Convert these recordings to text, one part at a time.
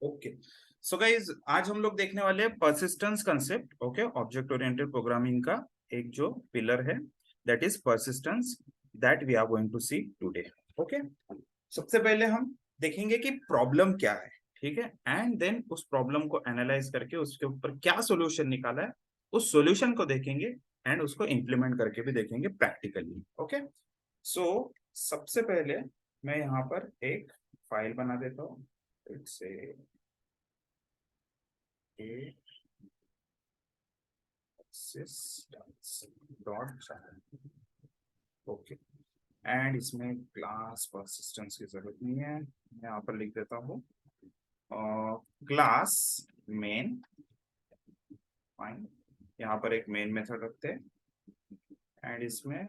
Okay, so guys आज हम लोग देखने वाले हैं persistence concept. Okay, object oriented programming का एक जो पिलर है that is persistence, that we are going to see today. Okay, सबसे पहले हम देखेंगे कि प्रॉब्लम क्या है, ठीक है, एंड देन उस प्रॉब्लम को एनालाइज करके उसके ऊपर क्या सॉल्यूशन निकाला है उस सॉल्यूशन को देखेंगे एंड उसको इम्प्लीमेंट करके भी देखेंगे प्रैक्टिकली। ओके, सो सबसे पहले मैं यहाँ पर एक फाइल बना देता हूँ। इट्स ओके, एंड इसमें क्लास परसिस्टेंस की जरूरत नहीं है, मैं यहाँ पर लिख देता हूँ क्लास मेन। फाइन, यहाँ पर एक मेन मेथड रखते हैं एंड इसमें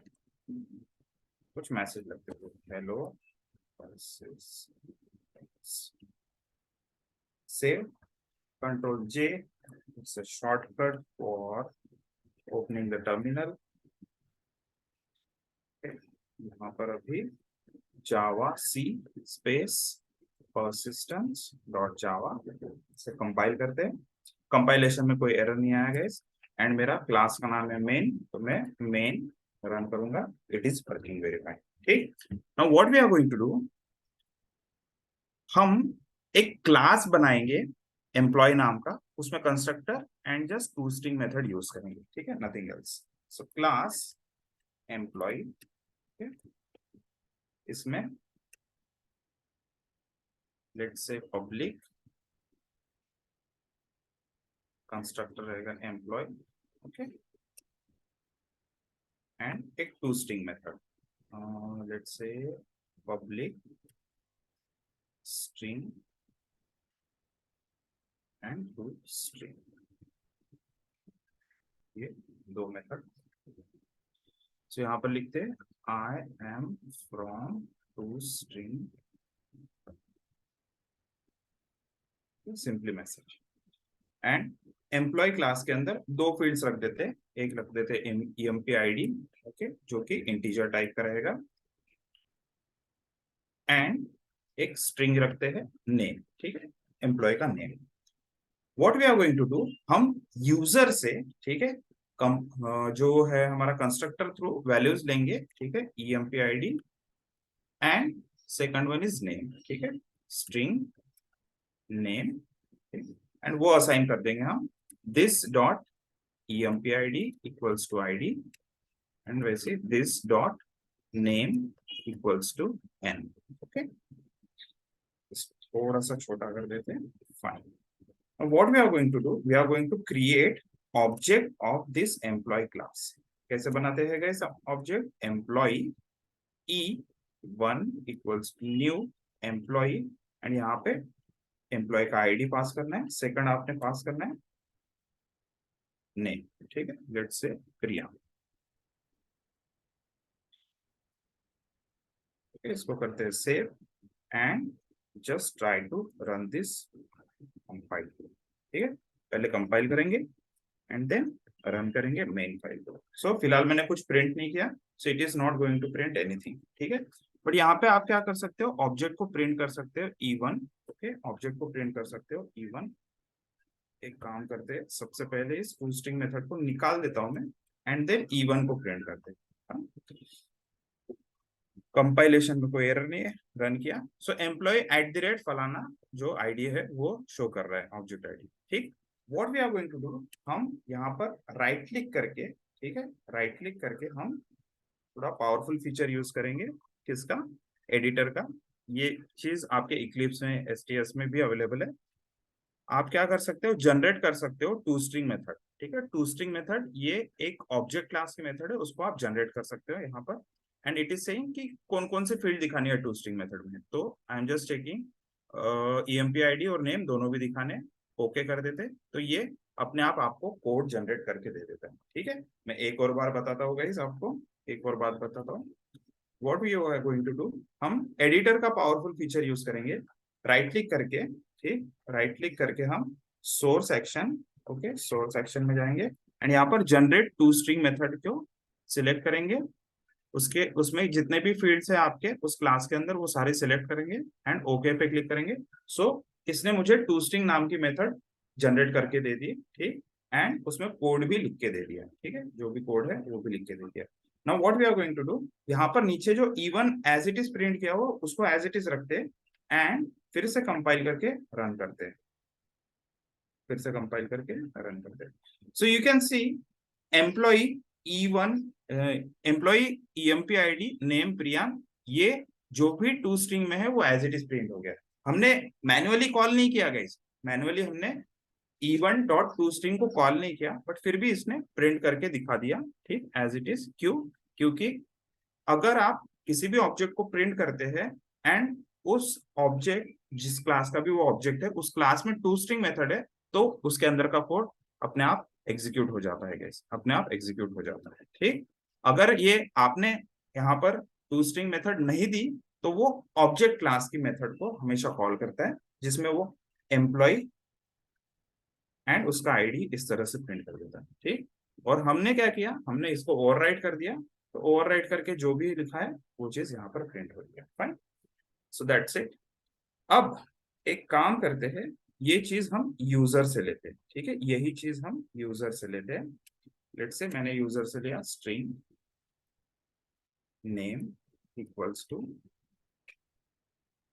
कुछ मैसेज लगते हैं, hello save control J, it's a shortcut for opening the terminal। यहाँ पर अभी जावा सी स्पेस persistence डॉट जावा से कंपाइल करते हैं। कंपाइलेशन में कोई एरर नहीं आया गाइस, एंड मेरा क्लास का नाम है मेन, तो मैं मेन रन करूंगा। It is working verified. ठीक, now what we are going to do, हम एक क्लास बनाएंगे एम्प्लॉय नाम का, उसमें constructor and just to string method use करेंगे। ठीक है, nothing else. So class employee, इसमें लेट्स से पब्लिक कंस्ट्रक्टर रहेगा एम्प्लॉय, ओके, एंड एक to string method, let's say public string and to string, ये दो मेथड। सो यहाँ पर लिखते हैं आई am from to string, simply message. And employee class के अंदर दो फील्ड्स रख देते हैं, एक रख देते हैं EMP ID, ओके, जो कि इंटीजर टाइप का रहेगा, एंड एक स्ट्रिंग रखते हैं नेम। ठीक है, एम्प्लॉय का name. What we are going to do, हम यूजर से, ठीक है, जो है हमारा कंस्ट्रक्टर थ्रू वैल्यूज लेंगे। ठीक है, EMP ID and second one is name. ठीक है, स्ट्रिंग नेम, एंड वो असाइन कर देंगे हम this dot EMP ID equals to ID, and वैसे this dot name equals to n। Okay, थोड़ा सा छोटा कर देते हैं। Fine, what we are going to do, we are going to create object of this employee class. कैसे बनाते हैं guys object, employee E1 equals new employee, and यहाँ पे एम्प्लॉय का ID पास करना है, सेकंड आपने पास करना है नेम। ठीक है, लेट्स से प्रिया, इसको करते हैं save and just try to run this compile. ठीक है, पहले कंपाइल करेंगे एंड देन रन करेंगे मेन फाइल को। सो फिलहाल मैंने कुछ प्रिंट नहीं किया, so it is not going to print anything. ठीक है, बट यहाँ पे आप क्या कर सकते हो, ऑब्जेक्ट को प्रिंट कर सकते हो E1। ओके, ऑब्जेक्ट को प्रिंट कर सकते हो E1। एक काम करते हैं, सबसे पहले इस टू स्ट्रिंग मेथड को निकाल देता हूं मैं, एंड देन E1 को प्रिंट करते हैं। कंपाइलेशन में कोई एरर नहीं है, रन किया। सो एम्प्लॉय @ फलाना जो आईडी है वो शो कर रहा है, ऑब्जेक्ट आईडी। ठीक, what we are going to do, हम यहाँ पर राइट क्लिक करके, ठीक है, राइट क्लिक करके हम थोड़ा पावरफुल फीचर यूज करेंगे, किसका, एडिटर का। ये चीज आपके इक्लिप्स में STS में भी अवेलेबल है। आप क्या कर सकते हो, जनरेट कर सकते हो टू स्ट्रिंग मेथड। ठीक है, टू स्ट्रिंग मेथड ये एक ऑब्जेक्ट क्लास की मेथड है, उसको आप जनरेट कर सकते हो यहाँ पर। एंड इट इज सेइंग कि कौन कौन से फील्ड दिखानी है टू स्ट्रिंग मेथड में। तो I am just taking EMP ID और नेम दोनों भी दिखाने, ओके कर देते, तो ये अपने आप आपको कोड जनरेट करके दे देता है। ठीक है, मैं एक और बार बताता हूँ गाइस आपको, एक और बात बताता हूँ। What we are going to do, हम एडिटर का पावरफुल फीचर यूज करेंगे, राइट क्लिक करके। ठीक, राइट क्लिक करके हम source action, okay, source action में जाएंगे एंड यहाँ पर जनरेट टू स्ट्रिंग मेथड को सिलेक्ट करेंगे। उसके उसमें जितने भी फील्ड्स है आपके उस क्लास के अंदर वो सारे सिलेक्ट करेंगे एंड ओके पे क्लिक करेंगे। सो इसने मुझे टू स्ट्रिंग नाम की मेथड जनरेट करके दे दी, ठीक, एंड उसमें कोड भी लिख के दे दिया, ठीक है, जो भी कोड है वो भी लिख के दे दिया। Now what we are going to do, यहाँ पर नीचे जो even as it is print किया हो उसको एज इट इज रखते हैं एंड फिर से कंपाइल करके रन करते हैं, फिर से कंपाइल करके रन करते हैं। So you can see employ E1, employ EMP ID name Priyank, ये जो भी टू स्ट्रिंग में है वो एज इट इज प्रिंट हो गया। हमने मैन्युअली कॉल नहीं किया गाइस, मैन्युअली हमने E1 डॉट टू स्ट्रिंग को कॉल नहीं किया, बट फिर भी इसने प्रिंट करके दिखा दिया, ठीक, एज इट इज। क्यों? क्योंकि अगर आप किसी भी ऑब्जेक्ट को प्रिंट करते हैं एंड उस ऑब्जेक्ट, जिस क्लास का भी वो ऑब्जेक्ट है, उस क्लास में टू स्ट्रिंग मेथड है, तो उसके अंदर का कोड अपने आप एग्जीक्यूट हो जाता है गाइस, अपने आप एग्जीक्यूट हो जाता है, ठीक। अगर ये आपने यहाँ पर टू स्ट्रिंग मेथड नहीं दी तो वो ऑब्जेक्ट क्लास की मेथड को हमेशा कॉल करता है, जिसमें वो एम्प्लॉय एंड उसका आईडी इस तरह से प्रिंट कर देता है, ठीक। और हमने क्या किया, हमने इसको ओवरराइट कर दिया, तो ओवरराइट करके जो भी लिखा है वो चीज यहाँ पर प्रिंट हो गया, फाइन। So that's it. अब एक काम करते हैं, ये चीज हम यूजर से लेते हैं, ठीक है, यही चीज हम यूजर से लेते हैं। लेट्स से मैंने यूजर से लिया string name equals to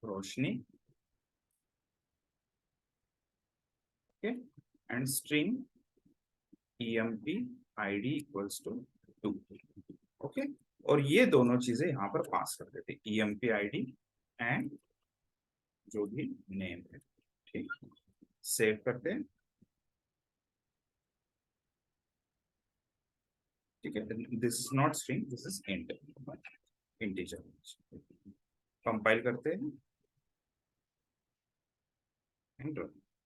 Roshni, okay, and string EMP ID equals to 2, okay. और ये दोनों चीजें यहाँ पर पास कर देते, EMP ID एंड जो भी नेम है, ठीक। सेव करते हैं, ठीक है, this is not string, this is int, integer. Compile करते हैं,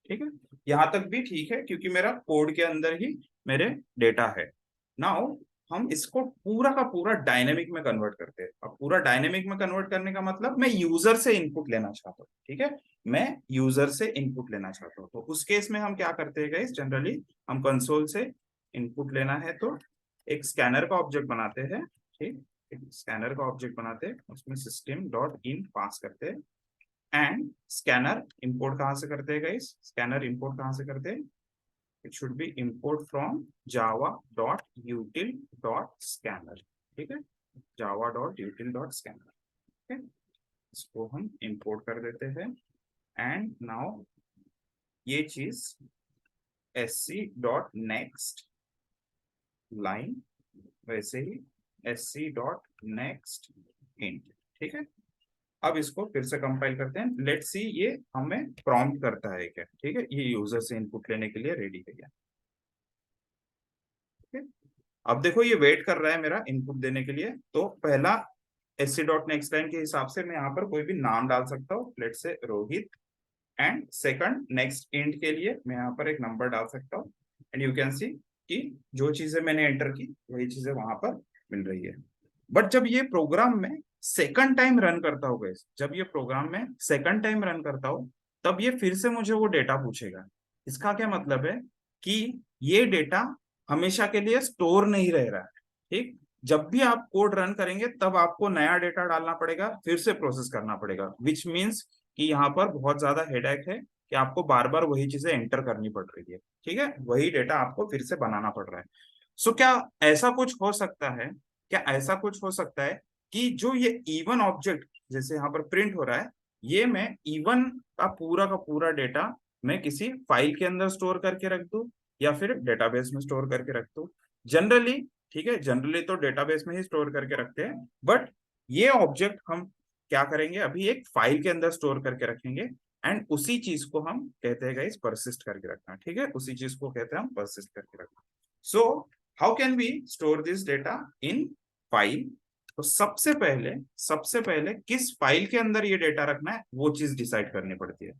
ठीक है, यहां तक भी ठीक है क्योंकि मेरा कोड के अंदर ही मेरे डेटा है। नाउ हम इसको पूरा का पूरा डायनेमिक में कन्वर्ट करते हैं। अब पूरा डायनेमिक में कन्वर्ट करने का मतलब मैं यूजर से इनपुट लेना चाहता हूँ, ठीक है, मैं यूजर से इनपुट लेना चाहता हूँ। तो उस केस में हम क्या करते हैं गाइस, जनरली हम कंसोल से इनपुट लेना है तो एक स्कैनर का ऑब्जेक्ट बनाते हैं, ठीक, एक स्कैनर का ऑब्जेक्ट बनाते हैं, उसमें सिस्टम डॉट इन पास करते हैं एंड स्कैनर इंपोर्ट कहां से करते हैं गाइस, स्कैनर इंपोर्ट कहां से करते हैं, it should be import from java.util.scanner, ठीक है, java.util.scanner, ठीक है, इसको हम इंपोर्ट कर देते हैं एंड नाउ ये चीज sc.next लाइन, वैसे ही sc.next int, ठीक है। अब इसको फिर से कंपाइल करते हैं, लेट्स सी ये हमें प्रॉम्प्ट करता है क्या, ठीक है, ये यूजर से इनपुट लेने के लिए रेडी है क्या, ठीक है। अब देखो ये वेट कर रहा है मेरा इनपुट देने के लिए, तो पहला sc.next लाइन के हिसाब से मैं यहाँ पर कोई भी नाम डाल सकता हूँ, let's say Rohit, and second next int के लिए मैं यहाँ पर एक नंबर डाल सकता हूँ एंड यू कैन सी कि जो चीजें मैंने एंटर की वही चीजें वहां पर मिल रही है। बट जब ये प्रोग्राम में सेकंड टाइम रन करता हूँ गाइस, जब ये प्रोग्राम में सेकंड टाइम रन करता हूँ तब ये फिर से मुझे वो डेटा पूछेगा। इसका क्या मतलब है कि ये डेटा हमेशा के लिए स्टोर नहीं रह रहा है, ठीक। जब भी आप कोड रन करेंगे तब आपको नया डेटा डालना पड़ेगा, फिर से प्रोसेस करना पड़ेगा, विच मीन्स कि यहाँ पर बहुत ज्यादा हेडेक है कि आपको बार बार वही चीजें एंटर करनी पड़ रही है, ठीक है, वही डेटा आपको फिर से बनाना पड़ रहा है। सो क्या ऐसा कुछ हो सकता है, क्या ऐसा कुछ हो सकता है कि जो ये इवन ऑब्जेक्ट जैसे यहाँ पर प्रिंट हो रहा है, ये मैं इवन का पूरा डेटा मैं किसी फाइल के अंदर स्टोर करके रख दूं या फिर डेटाबेस में स्टोर करके रख दूं। जनरली, ठीक है, जनरली तो डेटाबेस में ही स्टोर करके रखते हैं, बट ये ऑब्जेक्ट हम क्या करेंगे, अभी एक फाइल के अंदर स्टोर करके रखेंगे एंड उसी चीज को हम कहते हैं गाइस परसिस्ट करके रखना, ठीक है, उसी चीज को कहते हैं हम परसिस्ट करके रखना। So how can we store this data in file, तो सबसे पहले किस फाइल के अंदर ये डेटा रखना है वो चीज डिसाइड करनी पड़ती है।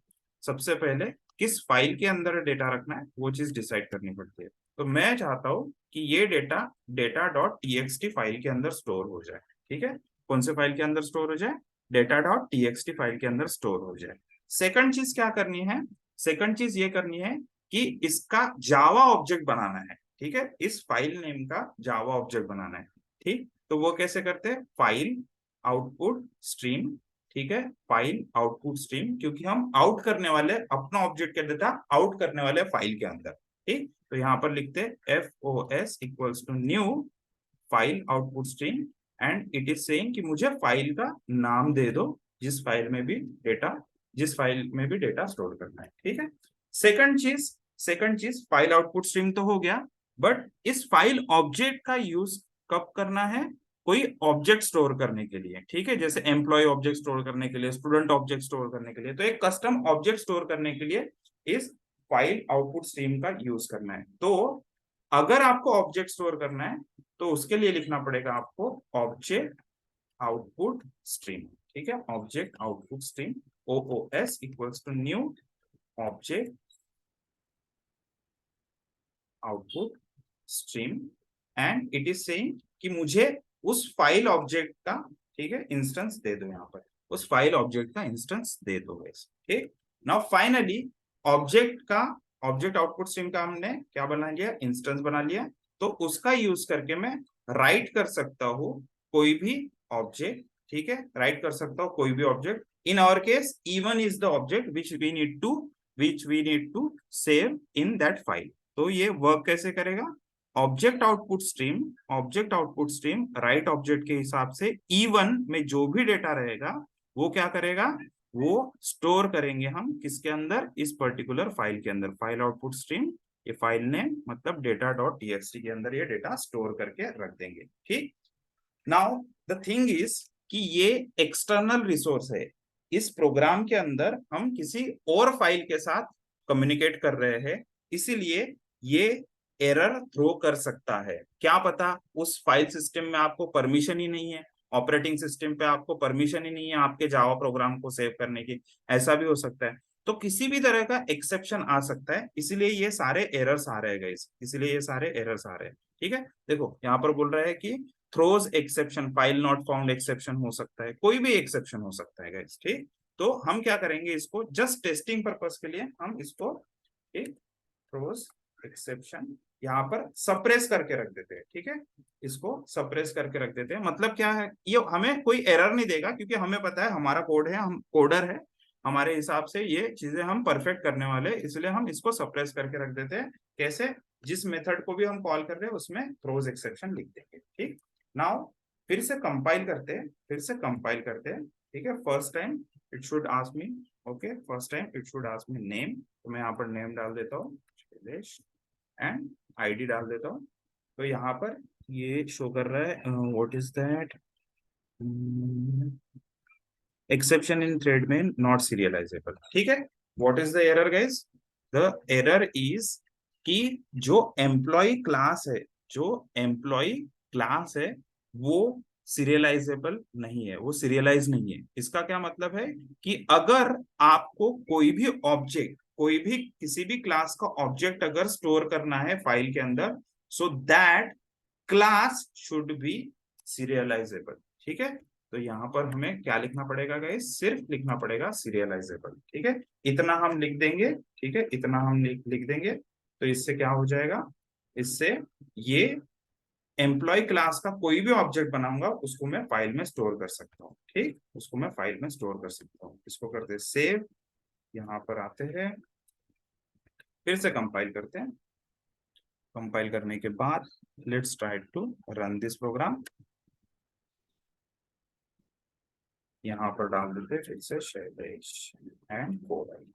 सबसे पहले किस फाइल के अंदर डेटा रखना है वो चीज डिसाइड करनी पड़ती है। तो मैं चाहता हूं कि ये डेटा data.txt फाइल के अंदर स्टोर हो जाए, ठीक है, कौन से फाइल के अंदर स्टोर हो जाए, data.txt फाइल के अंदर स्टोर हो जाए। सेकंड चीज क्या करनी है, सेकंड चीज ये करनी है कि इसका जावा ऑब्जेक्ट बनाना है, ठीक है, इस फाइल नेम का जावा ऑब्जेक्ट बनाना है, ठीक। तो वो कैसे करते हैं, फाइल आउटपुट स्ट्रीम ठीक है, फाइल आउटपुट स्ट्रीम, क्योंकि हम आउट करने वाले अपना ऑब्जेक्ट का डेटा आउट करने वाले फाइल के अंदर। ठीक, तो यहाँ पर लिखते हैं FOS equals to new file output stream, and it is saying कि मुझे फाइल का नाम दे दो जिस फाइल में भी डेटा स्टोर करना है। ठीक है, सेकंड चीज फाइल आउटपुट स्ट्रीम तो हो गया, बट इस फाइल ऑब्जेक्ट का यूज कब करना है? कोई ऑब्जेक्ट स्टोर करने के लिए। ठीक है, जैसे एम्प्लॉय ऑब्जेक्ट स्टोर करने के लिए, स्टूडेंट ऑब्जेक्ट स्टोर करने के लिए, तो एक कस्टम ऑब्जेक्ट स्टोर करने के लिए इस फाइल आउटपुट स्ट्रीम का यूज करना है। तो अगर आपको ऑब्जेक्ट स्टोर करना है तो उसके लिए लिखना पड़ेगा आपको ऑब्जेक्ट आउटपुट स्ट्रीम। ठीक है, object output stream OOS equals to new object output stream, and it is saying कि मुझे उस फाइल ऑब्जेक्ट का, ठीक है, इंस्टेंस दे दो। यहाँ पर उस फाइल ऑब्जेक्ट का इंस्टेंस दे दो। ठीक, now finally object output stream का हमने क्या बना लिया? इंस्टेंस बना लिया। तो उसका यूज करके मैं राइट कर सकता हूँ कोई भी ऑब्जेक्ट। ठीक है, राइट कर सकता हूँ कोई भी object. In our case E1 is the object which we need to save in that file. तो ये वर्क कैसे करेगा? Object output stream write object के हिसाब से E1 में जो भी डेटा रहेगा वो क्या करेगा? वो स्टोर करेंगे हम किसके अंदर? इस पर्टिकुलर फाइल के अंदर। फाइल आउटपुट स्ट्रीम, ये फाइल नेम मतलब data.txt के अंदर ये डेटा स्टोर करके रख देंगे। ठीक, नाउ द थिंग इज कि ये एक्सटर्नल रिसोर्स है। इस प्रोग्राम के अंदर हम किसी और फाइल के साथ कम्युनिकेट कर रहे हैं, इसीलिए ये एरर थ्रो कर सकता है। क्या पता उस फाइल सिस्टम में आपको परमिशन ही नहीं है, ऑपरेटिंग सिस्टम पे आपको परमिशन ही नहीं है आपके जावा प्रोग्राम को सेव करने की, ऐसा भी हो सकता है। तो किसी भी तरह का एक्सेप्शन आ सकता है, इसीलिए ये सारे एरर्स आ रहे हैं गाइस, इसलिए ये सारे एरर्स आ रहे हैं। ठीक है, देखो यहाँ पर बोल रहा है कि throws exception, file not found exception हो सकता है, कोई भी एक्सेप्शन हो सकता है गाइस। ठीक, तो हम क्या करेंगे, इसको जस्ट टेस्टिंग पर्पस के लिए हम इसको एक थ्रोज एक्सेप्शन यहाँ पर सप्रेस करके रख देते हैं। ठीक है, इसको सप्रेस करके रख देते हैं। मतलब क्या है, ये हमें कोई एरर नहीं देगा, क्योंकि हमें पता है हमारा कोड है, हम कोडर है, हमारे हिसाब से ये चीजें हम परफेक्ट करने वाले, इसलिए हम इसको सप्रेस करके रख देते हैं। कैसे? जिस मेथड को भी हम कॉल कर रहे हैं उसमें थ्रोज एक्सेप्शन लिख देंगे। ठीक, नाउ फिर से कंपाइल करते हैं। ठीक है, first time it should ask me, okay, first time it should ask me name, तो मैं यहाँ पर नेम डाल देता हूँ शैलेश, एंड आईडी डाल देता हूँ। तो यहाँ पर ये शो कर रहा है what is that, exception in thread में नॉट सीरियलाइजेबल। ठीक है, what is the error guys? The error is कि जो एम्प्लॉय क्लास है वो सीरियलाइजेबल नहीं है, वो सीरियलाइज नहीं है। इसका क्या मतलब है कि अगर आपको कोई भी किसी भी क्लास का ऑब्जेक्ट अगर स्टोर करना है फाइल के अंदर, so that class should be serialisable. ठीक है, तो यहाँ पर हमें क्या लिखना पड़ेगा गाइस? सिर्फ लिखना पड़ेगा सीरियलाइजेबल। ठीक है, इतना हम लिख देंगे। ठीक है, इतना हम लिख देंगे। तो इससे क्या हो जाएगा? इससे ये एम्प्लॉय क्लास का कोई भी ऑब्जेक्ट बनाऊंगा उसको मैं फाइल में स्टोर कर सकता हूँ। ठीक, उसको मैं फाइल में स्टोर कर सकता हूँ। इसको करते सेव, यहाँ पर आते हैं, फिर से कंपाइल करते हैं। कंपाइल करने के बाद let's try to run this program. यहाँ पर डाल देते फिर से शैलेश एंड 4।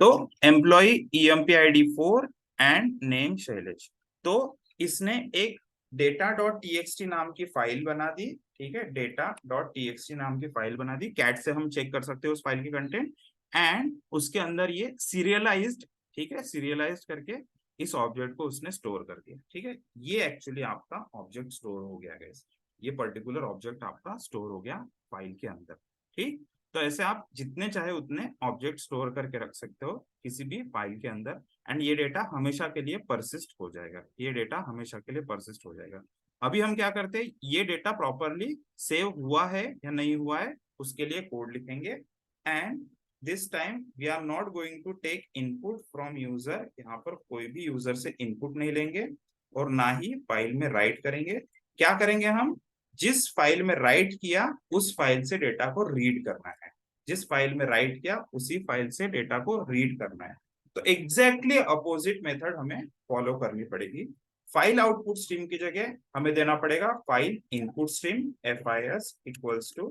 तो employ EMP ID 4 and name Shailesh. तो इसने एक data.txt नाम की फाइल बना दी। ठीक है, data.txt नाम की फाइल बना दी, कैट से हम चेक कर सकते हैं उस फाइल की कंटेंट, एंड उसके अंदर ये सीरियलाइज्ड, ठीक है, सीरियलाइज्ड करके इस ऑब्जेक्ट को उसने स्टोर कर दिया। ठीक है, ये एक्चुअली आपका ऑब्जेक्ट स्टोर हो गया गाइस, ये पर्टिकुलर ऑब्जेक्ट आपका स्टोर हो गया फाइल के अंदर। ठीक, तो ऐसे आप जितने चाहे उतने ऑब्जेक्ट स्टोर करके रख सकते हो किसी भी फाइल के अंदर, एंड ये डेटा हमेशा के लिए परसिस्ट हो जाएगा, ये डेटा हमेशा के लिए परसिस्ट हो जाएगा। अभी हम क्या करते हैं, ये डेटा प्रॉपरली सेव हुआ है या नहीं हुआ है उसके लिए कोड लिखेंगे, and this time we are not going to take input from user. यहाँ पर कोई भी यूजर से इनपुट नहीं लेंगे और ना ही फाइल में राइट करेंगे। क्या करेंगे हम? जिस फाइल में राइट किया उस फाइल से डेटा को रीड करना है, जिस फाइल में राइट किया उसी फाइल से डेटा को रीड करना है। तो एग्जैक्टली अपोजिट मेथड हमें फॉलो करनी पड़ेगी। फाइल आउटपुट स्ट्रीम की जगह हमें देना पड़ेगा file input stream, FIS equals to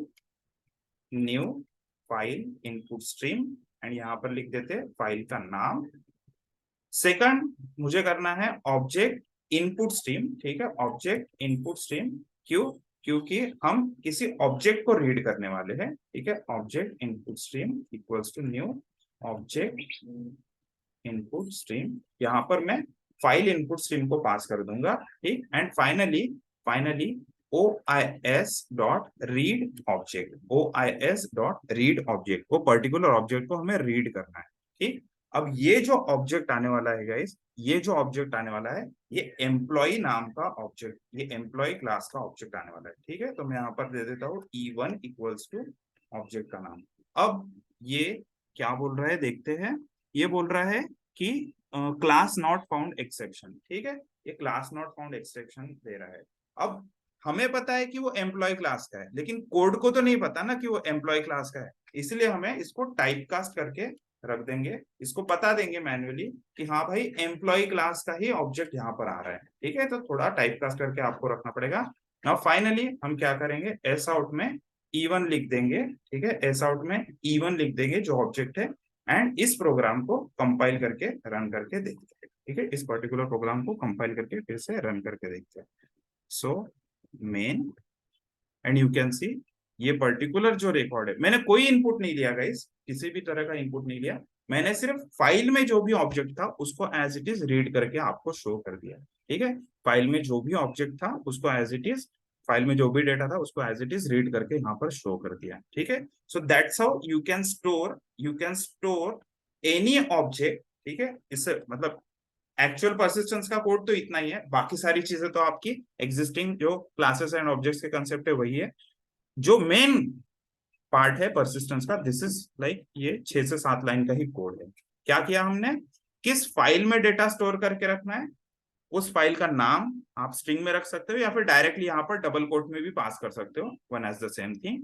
new file input stream, and यहाँ पर लिख देते फाइल का नाम। सेकंड मुझे करना है ऑब्जेक्ट इनपुट स्ट्रीम, ठीक है, ऑब्जेक्ट इनपुट स्ट्रीम। क्यों? क्योंकि हम किसी ऑब्जेक्ट को रीड करने वाले हैं, ठीक है। Object input stream equals to new object input stream, यहाँ पर मैं फाइल इनपुट स्ट्रीम को पास कर दूंगा, ठीक। And finally OIS dot read object, OIS dot read object, वो पर्टिकुलर ऑब्जेक्ट को हमें रीड करना है, ठीक। अब ये जो ऑब्जेक्ट आने वाला है गाइस, ये जो ऑब्जेक्ट आने वाला है, ये एम्प्लॉय नाम का ऑब्जेक्ट, ये एम्प्लॉय क्लास का ऑब्जेक्ट आने वाला है, ठीक है। तो मैं यहाँ पर दे देता हूँ E1 इक्वल्स टू ऑब्जेक्ट का नाम। अब ये क्या बोल रहा है देखते हैं। ये बोल रहा है कि क्लास नॉट फाउंड एक्सेप्शन, ठीक है, ये क्लास नॉट फाउंड एक्सेप्शन दे रहा है। अब हमें पता है कि वो एम्प्लॉय क्लास का है, लेकिन कोड को तो नहीं पता ना कि वो एम्प्लॉय क्लास का है, इसलिए हमें इसको टाइप कास्ट करके रख देंगे, इसको बता देंगे मैन्युअली कि हाँ भाई एम्प्लॉय क्लास का ही ऑब्जेक्ट यहाँ पर आ रहा है, ठीक है। तो थोड़ा टाइप कास्ट करके आपको रखना पड़ेगा। नाउ फाइनली हम क्या करेंगे, एस आउट में E1 लिख देंगे, ठीक है, एस आउट में E1 लिख देंगे जो ऑब्जेक्ट है, एंड इस प्रोग्राम को कंपाइल करके रन करके देखते हैं, ठीक है। इस पर्टिकुलर प्रोग्राम को कंपाइल करके फिर से रन करके देखते हैं। So main, and you can सी ये पर्टिकुलर जो रिकॉर्ड है, मैंने कोई इनपुट नहीं लिया गाइस, किसी भी तरह का इनपुट नहीं लिया, मैंने सिर्फ फाइल में जो भी ऑब्जेक्ट था उसको एज इट इज रीड करके आपको शो कर दिया, ठीक है। फाइल में जो भी ऑब्जेक्ट था उसको एज इट इज, फाइल में जो भी डेटा था उसको एज इट इज रीड करके यहाँ पर शो कर दिया, ठीक है। So that's how you can store any object, ठीक है। इससे मतलब एक्चुअल परसिस्टेंस का कोड तो इतना ही है, बाकी सारी चीजें तो आपकी एग्जिस्टिंग जो क्लासेस एंड ऑब्जेक्ट्स के कंसेप्ट है वही है। जो मेन पार्ट है परसिस्टेंस का, दिस इज लाइक ये 6 से 7 लाइन का ही कोड है। क्या किया हमने, किस फाइल में डेटा स्टोर करके रखना है, उस फाइल का नाम आप स्ट्रिंग में रख सकते हो या फिर डायरेक्टली यहाँ पर डबल कोट में भी पास कर सकते हो, one as the same thing.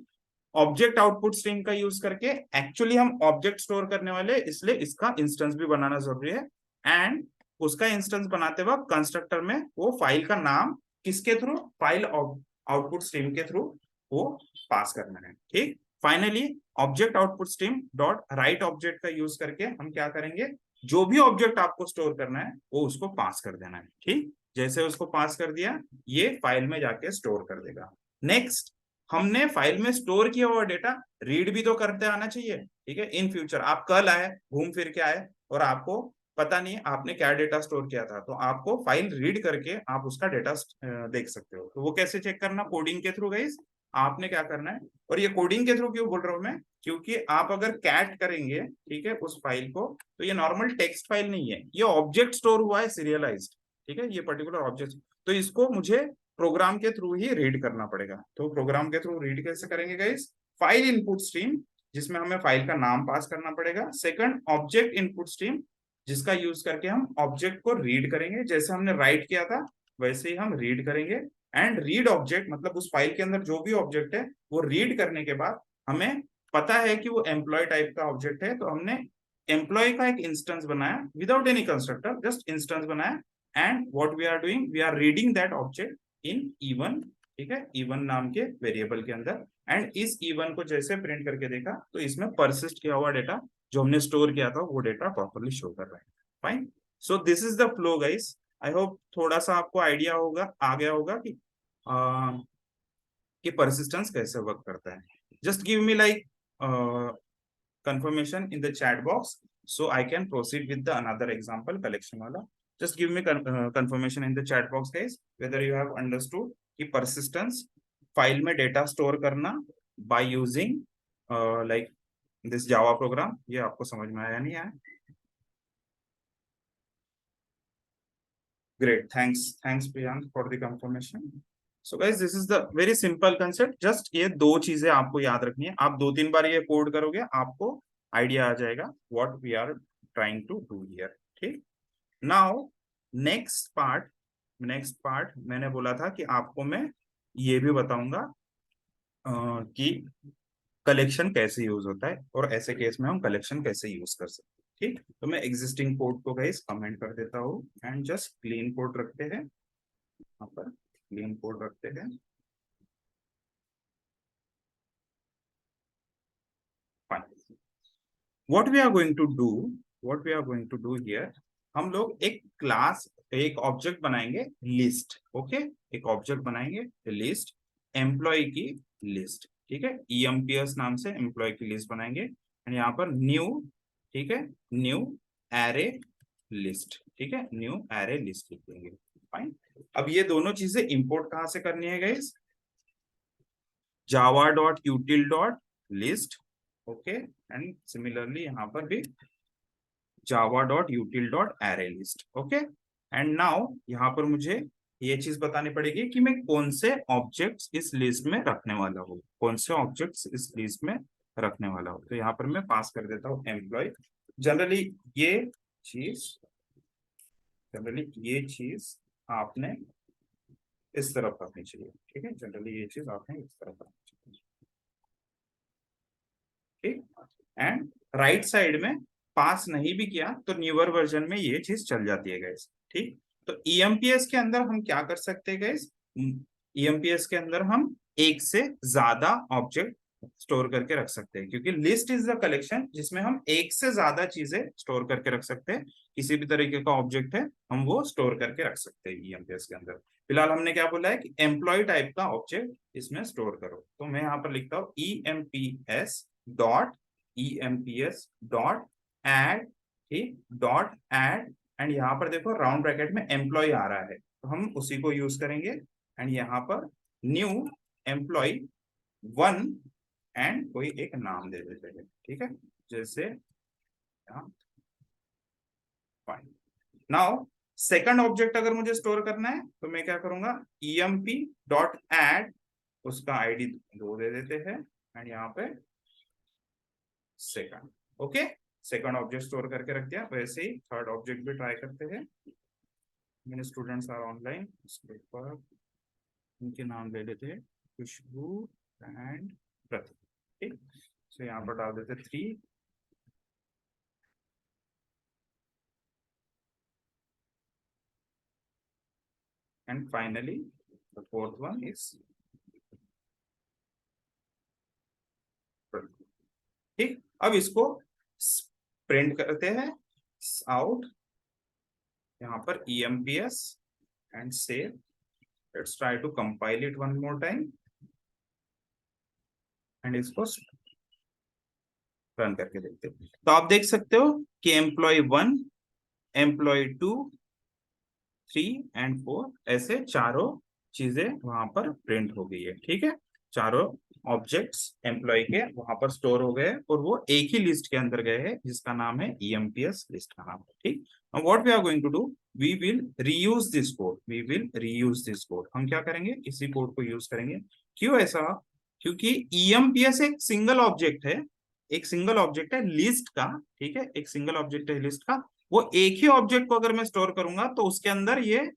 Object output string का यूज करके एक्चुअली हम ऑब्जेक्ट स्टोर करने वाले, इसलिए इसका इंस्टेंस भी बनाना जरूरी है, एंड उसका इंस्टेंस बनाते वक्त कंस्ट्रक्टर में वो फाइल का नाम किसके थ्रू, फाइल आउटपुट स्ट्रीम के थ्रू वो पास करना है, ठीक। Finally object output stream dot right object का यूज करके हम क्या करेंगे, जो भी ऑब्जेक्ट आपको स्टोर करना है वो उसको पास कर देना है, ठीक। जैसे उसको पास कर दिया ये फाइल में जाके स्टोर कर देगा। नेक्स्ट, हमने फाइल में स्टोर किया हुआ डेटा रीड भी तो करते आना चाहिए, ठीक है। इन फ्यूचर आप कल आए, घूम फिर के आए और आपको पता नहीं आपने क्या डेटा स्टोर किया था, तो आपको फाइल रीड करके आप उसका डेटा देख सकते हो। तो वो कैसे चेक करना, कोडिंग के थ्रू गाइस। आपने क्या करना है, और ये कोडिंग के थ्रू क्यों बोल रहा हूं मैं, क्योंकि आप अगर कैट करेंगे, ठीक है, उस फाइल को, तो ये नॉर्मल टेक्स्ट फाइल नहीं है, ये ऑब्जेक्ट स्टोर हुआ है सीरियलाइज्ड, ठीक है, ये पर्टिकुलर ऑब्जेक्ट। तो इसको मुझे प्रोग्राम के थ्रू ही रीड करना पड़ेगा। तो प्रोग्राम के थ्रू रीड कैसे करेंगे गाइस, फाइल इनपुट स्ट्रीम जिसमें हमें फाइल का नाम पास करना पड़ेगा, सेकंड ऑब्जेक्ट इनपुट स्ट्रीम जिसका यूज करके हम ऑब्जेक्ट को रीड करेंगे, जैसे हमने राइट किया था वैसे ही हम रीड करेंगे, एंड रीड ऑब्जेक्ट मतलब उस फाइल के अंदर जो भी ऑब्जेक्ट है वो रीड करने के बाद हमें पता है कि वो एम्प्लॉय टाइप का ऑब्जेक्ट है, तो हमने एम्प्लॉय का एक इंस्टेंस बनाया without any constructor, just instance बनाया, and what we are doing, we are reading that object in E1, ठीक है, E1 नाम के वेरिएबल के अंदर, एंड इस E1 को जैसे प्रिंट करके देखा तो इसमें परसिस्ट किया हुआ डेटा जो हमने स्टोर किया था वो डेटा प्रॉपरली शो कर रहा है। Fine, so this is the flow guys. I hope थोड़ा सा आपको आइडिया होगा, आ गया होगा कि परसिस्टेंस कैसे वर्क करता है। Just give me like confirmation in the chat box so I can proceed with the another example collection wala. Just give me confirmation in the chat box guys whether you have understood कि persistence file में data store करना by using like this Java program, ये आपको समझ में आया नहीं आया? Great, thanks Priyank for the confirmation. So guys this is the very simple concept, just ये दो चीजें आपको याद रखनी है, आप 2-3 बार ये कोड करोगे आपको आइडिया आ जाएगा what we are trying to do here, ठीक। नाउ नेक्स्ट पार्ट मैंने बोला था कि आपको मैं ये भी बताऊंगा कि कलेक्शन कैसे यूज होता है और ऐसे केस में हम कलेक्शन कैसे यूज कर सकते हैं। ठीक, तो मैं एग्जिस्टिंग कोड को गाइस कमेंट कर देता हूँ एंड जस्ट क्लीन कोड रखते हैं, यहाँ पर क्लीन कोड रखते हैं। What we are going to do, what we are going to do here, हम लोग एक क्लास, एक ऑब्जेक्ट बनाएंगे लिस्ट। ओके, एक ऑब्जेक्ट बनाएंगे लिस्ट, एम्प्लॉय की लिस्ट। ठीक है, ईएमपीएस नाम से एम्प्लॉय की लिस्ट बनाएंगे एंड यहाँ पर न्यू, ठीक है, न्यू एरे लिस्ट। ठीक है, न्यू एरे लिस्ट लिख देंगे। फाइन। अब ये दोनों चीजें इंपोर्ट कहाँ से करनी है guys, java dot util dot list. Okay, and similarly यहाँ पर भी java dot util dot array list। Okay, and now यहाँ पर मुझे ये चीज बतानी पड़ेगी कि मैं कौन से ऑब्जेक्ट्स इस लिस्ट में रखने वाला हूँ, कौन से ऑब्जेक्ट्स इस लिस्ट में रखने वाला हूँ। तो यहाँ पर मैं पास कर देता हूँ एम्प्लॉय। जनरली ये चीज जनरली ये चीज आपने इस तरफ रखनी चाहिए। ठीक है, जनरली ये चीज आपने इस तरफ रखनी चाहिए। ठीक, एंड राइट साइड में पास नहीं भी किया तो न्यूअर वर्जन में ये चीज चल जाती है गाइस। ठीक, तो ईएमपीएस के अंदर हम क्या कर सकते हैं गाइस, ईएमपीएस के अंदर हम एक से ज्यादा ऑब्जेक्ट स्टोर करके रख सकते हैं, क्योंकि लिस्ट इज द कलेक्शन जिसमें हम एक से ज्यादा चीजें स्टोर करके रख सकते हैं। किसी भी तरीके का ऑब्जेक्ट है हम वो स्टोर करके रख सकते हैं ईएमपीएस के अंदर। फिलहाल हमने क्या बोला है कि एम्प्लॉय टाइप का ऑब्जेक्ट इसमें स्टोर करो, तो मैं यहाँ पर लिखता हूँ ईएमपीएस डॉट emps डॉट एड, ठीक, डॉट एड, एंड यहाँ पर देखो राउंड ब्रैकेट में एम्प्लॉय आ रहा है तो हम उसी को यूज करेंगे एंड यहाँ पर न्यू एम्प्लॉय वन एंड कोई एक नाम दे देते हैं। ठीक है, जैसे फाइन। नाउ सेकंड ऑब्जेक्ट अगर मुझे स्टोर करना है तो मैं क्या करूंगा, emp डॉट एड, उसका आईडी 2 दे देते हैं एंड यहाँ पे second. Okay, second object store करके रख दिया। वैसे ही थर्ड ऑब्जेक्ट भी ट्राई करते हैं। मेरे स्टूडेंट्स आर ऑनलाइन, इसके ऊपर उनके नाम ले लेते हैं, खुशबू एंड प्रतीक। ठीक, सो यहाँ पर डाल देते 3 and finally the fourth one is Prateek. ठीक, अब इसको प्रिंट करते हैं आउट, यहाँ पर emps and save. Let's try to compile it one more time and इसको रन करके देखते हैं। तो आप देख सकते हो कि एम्प्लॉय 1, एम्प्लॉय 2, 3 एंड 4 ऐसे चारों चीजें वहां पर प्रिंट हो गई है। ठीक है, चारों ऑब्जेक्ट्स एम्प्लॉय के वहां पर स्टोर हो गए और वो एक ही लिस्ट के अंदर गए हैं जिसका नाम है ईएमपीएस लिस्ट का नाम है। ठीक, what we are going to do, we will reuse this code, we will reuse this code. हम क्या करेंगे, इसी कोड को यूज करेंगे। क्यों ऐसा, क्योंकि ईएमपीएस एक सिंगल ऑब्जेक्ट है, एक सिंगल ऑब्जेक्ट है लिस्ट का। ठीक है, एक सिंगल ऑब्जेक्ट है लिस्ट का, वो एक ही ऑब्जेक्ट को अगर मैं स्टोर करूंगा तो उसके अंदर ये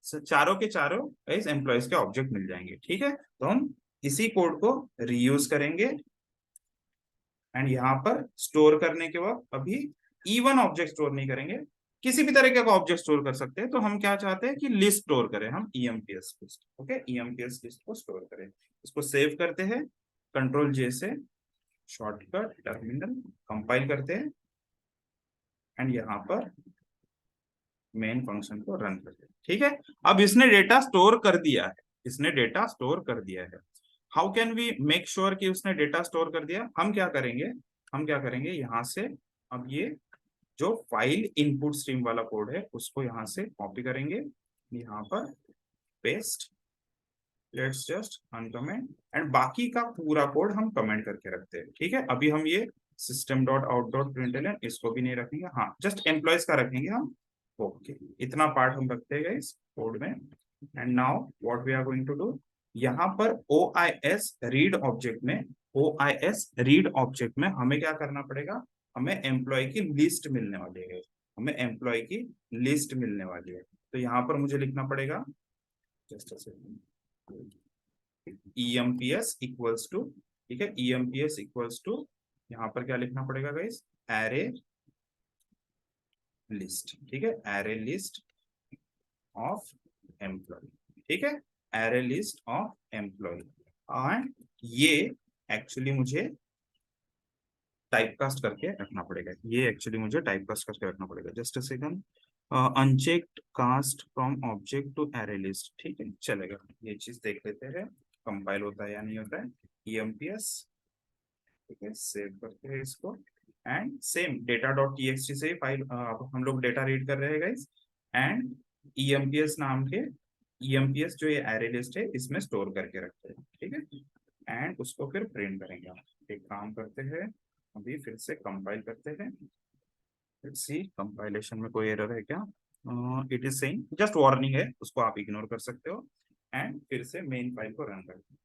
चारों के चारों इस एम्प्लॉयज के ऑब्जेक्ट मिल जाएंगे। ठीक है, तो हम इसी कोड को रीयूज करेंगे एंड यहाँ पर स्टोर करने के वक्त अभी इवन ऑब्जेक्ट स्टोर नहीं करेंगे, किसी भी तरीके का ऑब्जेक्ट स्टोर कर सकते हैं। तो हम क्या चाहते हैं कि लिस्ट स्टोर करें, हम ईएमपीएस लिस्ट। ओके, ईएमपीएस लिस्ट को स्टोर करें। इसको सेव करते हैं, कंट्रोल जे से शॉर्टकट टर्मिनल, कंपाइल करते हैं एंड यहाँ पर मेन फंक्शन को रन करते हैं। ठीक है, अब इसने डेटा स्टोर कर दिया है, इसने डेटा स्टोर कर दिया है। How can we make sure कि उसने डेटा स्टोर कर दिया, हम क्या करेंगे, हम क्या करेंगे यहाँ से, अब ये जो फाइल इनपुट स्ट्रीम वाला कोड है उसको यहाँ से कॉपी करेंगे, यहाँ पर paste, let's just uncomment and बाकी का पूरा कोड हम कमेंट करके रखते हैं। ठीक है, अभी हम ये system dot out dot println इसको भी नहीं रखेंगे, हाँ जस्ट एम्प्लॉयज का रखेंगे हम। ओके, इतना पार्ट हम रखते हैं इस कोड में। And now what we are going to do, यहाँ पर OIS रीड ऑब्जेक्ट में, OIS रीड ऑब्जेक्ट में हमें क्या करना पड़ेगा, हमें एम्प्लॉय की लिस्ट मिलने वाली है, हमें एम्प्लॉय की लिस्ट मिलने वाली है। तो यहाँ पर मुझे लिखना पड़ेगा, just a second, EMPS equals to, ठीक है, EMPS इक्वल्स टू, यहाँ पर क्या लिखना पड़ेगा गाइस, एरे लिस्ट, ठीक है, एरे लिस्ट ऑफ एम्प्लॉय, ठीक है, array list of employ. And ये एक्चुअली मुझे टाइपकास्ट करके रखना पड़ेगा, ये एक्चुअली मुझे टाइपकास्ट करके रखना पड़ेगा। Just a second, unchecked cast from object to array list, ठीक है, चलेगा। ये चीज देख लेते हैं कंपाइल होता है या नहीं होता है। EMPS, ठीक है, सेव करते हैं इसको। And same data dot TXT से फाइल हम लोग डेटा रीड कर रहे हैं गाइस। एंड EMPS नाम के, EMPS जो ये एरे लिस्ट है इसमें स्टोर करके रखते हैं, ठीक है। एंड उसको फिर प्रिंट करेंगे। एक काम करते हैं, अभी फिर से कंपाइल करते हैं। लेट्स सी कंपाइलेशन में कोई एरर है क्या। It is saying, just warning है, उसको आप इग्नोर कर सकते हो। एंड फिर से मेन फाइल को रन करते हैं।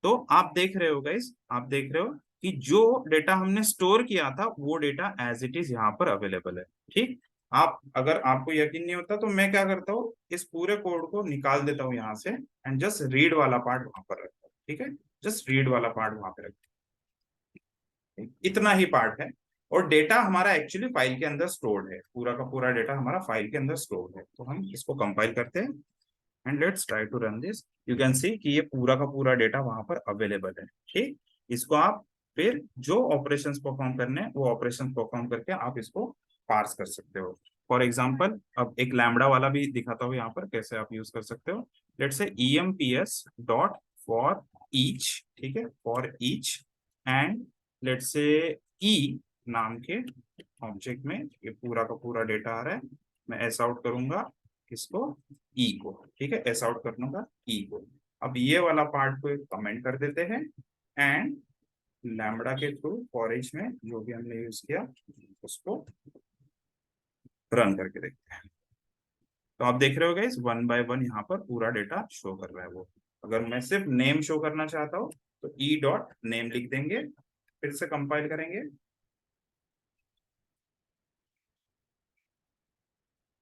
तो आप देख रहे हो गाइस, आप देख रहे हो कि जो डेटा हमने स्टोर किया था वो डेटा एज इट इज यहाँ पर अवेलेबल है, ठीक। आप अगर आपको यकीन नहीं होता तो मैं क्या करता हूँ, इस पूरे कोड को निकाल देता हूँ यहाँ से एंड जस्ट रीड वाला पार्ट वहां पर रखता हूँ, ठीक है, जस्ट रीड वाला पार्ट वहां पे रखता हूँ, इतना ही पार्ट है। और डेटा हमारा एक्चुअली फाइल के अंदर स्टोर्ड है, पूरा का पूरा डेटा हमारा फाइल के अंदर स्टोर्ड है। तो हम इसको कंपाइल करते हैं and let's try to run this. You can see कि ये पूरा का पूरा डेटा वहां पर अवेलेबल है, ठीक। इसको आप फिर जो ऑपरेशंस परफॉर्म करने हैं वो ऑपरेशंस परफॉर्म करके आप इसको पार्स कर सकते हो। फॉर एग्जांपल अब एक लैम्बडा वाला भी दिखाता हूँ यहाँ पर कैसे आप यूज कर सकते हो। Let's say EMPS dot for each, ठीक है, for each. And let's say ई नाम के ऑब्जेक्ट में ये पूरा का पूरा डेटा आ रहा है। मैं ऐसा आउट करूंगा इसको, ई को, ठीक है, ऐसा आउट करने का ई को। अब ये वाला पार्ट को कमेंट कर देते हैं एंड लैम्बडा के थ्रू फॉरेज में जो भी हमने यूज किया उसको रन करके देखते हैं। तो आप देख रहे हो गाइस, वन बाय वन यहाँ पर पूरा डेटा शो कर रहा है वो। अगर मैं सिर्फ नेम शो करना चाहता हूँ तो ई डॉट नेम लिख देंगे, फिर से कंपाइल करेंगे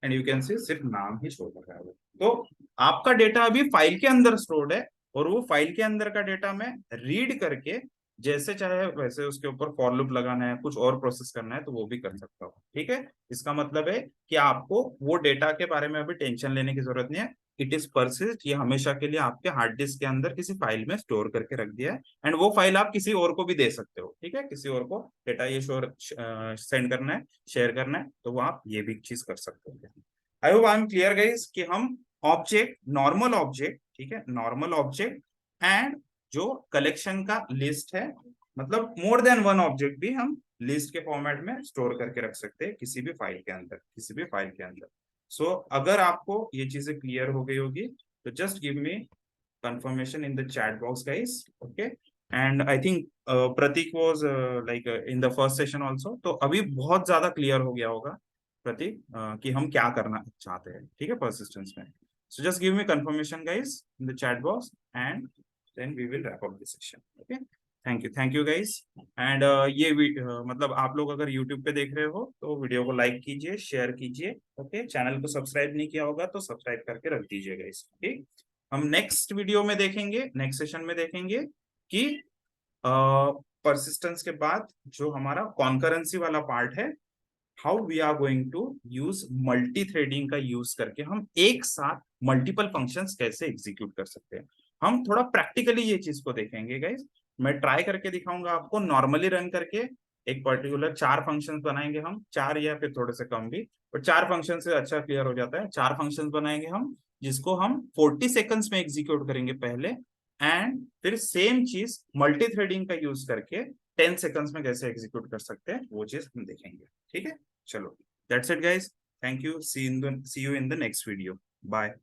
एंड यू कैन सी सिर्फ नाम ही शो कर रहा है वो। तो आपका डेटा अभी फाइल के अंदर स्टोर्ड है और वो फाइल के अंदर का डेटा मैं रीड करके जैसे चाहे वैसे उसके ऊपर फॉर लूप लगाना है, कुछ और प्रोसेस करना है तो वो भी कर सकता हूँ, ठीक है। इसका मतलब है कि आपको वो डेटा के बारे में अभी टेंशन लेने की जरूरत नहीं है। इट इज परसिस्ट, ये हमेशा के लिए आपके हार्ड डिस्क के अंदर किसी फाइल में स्टोर करके रख दिया है। एंड वो फाइल आप किसी और को भी दे सकते हो, ठीक है, किसी और को डेटा ये सेंड करना है, शेयर करना है तो वो आप ये भी चीज कर सकते हो। I hope I am clear guys कि हम ऑब्जेक्ट, नॉर्मल ऑब्जेक्ट, ठीक है, नॉर्मल ऑब्जेक्ट एंड जो कलेक्शन का लिस्ट है, मतलब मोर देन वन ऑब्जेक्ट भी हम लिस्ट के फॉर्मेट में स्टोर करके रख सकते हैं किसी भी फाइल के अंदर, किसी भी फाइल के अंदर। सो अगर आपको ये चीजें क्लियर हो गई होगी तो just give me confirmation in the chat box guys, okay। and I think Pratik was like in the first session also, तो अभी बहुत ज्यादा क्लियर हो गया होगा प्रतीक कि हम क्या करना चाहते हैं, ठीक है, persistence में। so just give me confirmation guys in the chat box and then we will wrap up the session, okay। Thank you guys. And ये मतलब आप लोग अगर YouTube पे देख रहे हो तो वीडियो को लाइक कीजिए, शेयर कीजिए, ओके। चैनल को सब्सक्राइब नहीं किया होगा तो सब्सक्राइब करके रख दीजिए गाइस, ठीक। हम नेक्स्ट वीडियो में देखेंगे, नेक्स्ट सेशन में देखेंगे कि परसिस्टेंस के बाद जो हमारा कॉन्करेंसी वाला पार्ट है, how we are going to use multi threading का यूज करके हम एक साथ मल्टीपल फंक्शंस कैसे एग्जीक्यूट कर सकते हैं। हम थोड़ा प्रैक्टिकली ये चीज को देखेंगे गाइस। मैं ट्राई करके दिखाऊंगा आपको नॉर्मली रन करके। एक पर्टिकुलर 4 फंक्शंस बनाएंगे हम, 4 या फिर थोड़े से कम भी, और 4 फंक्शन से अच्छा क्लियर हो जाता है। 4 फंक्शंस बनाएंगे हम जिसको हम 40 सेकंड्स में एग्जीक्यूट करेंगे पहले, एंड फिर सेम चीज मल्टी थ्रेडिंग का यूज करके 10 सेकंड्स में कैसे एग्जीक्यूट कर सकते हैं वो चीज हम देखेंगे, ठीक है। चलो, that's it guys, thank you, see you in the next video, bye.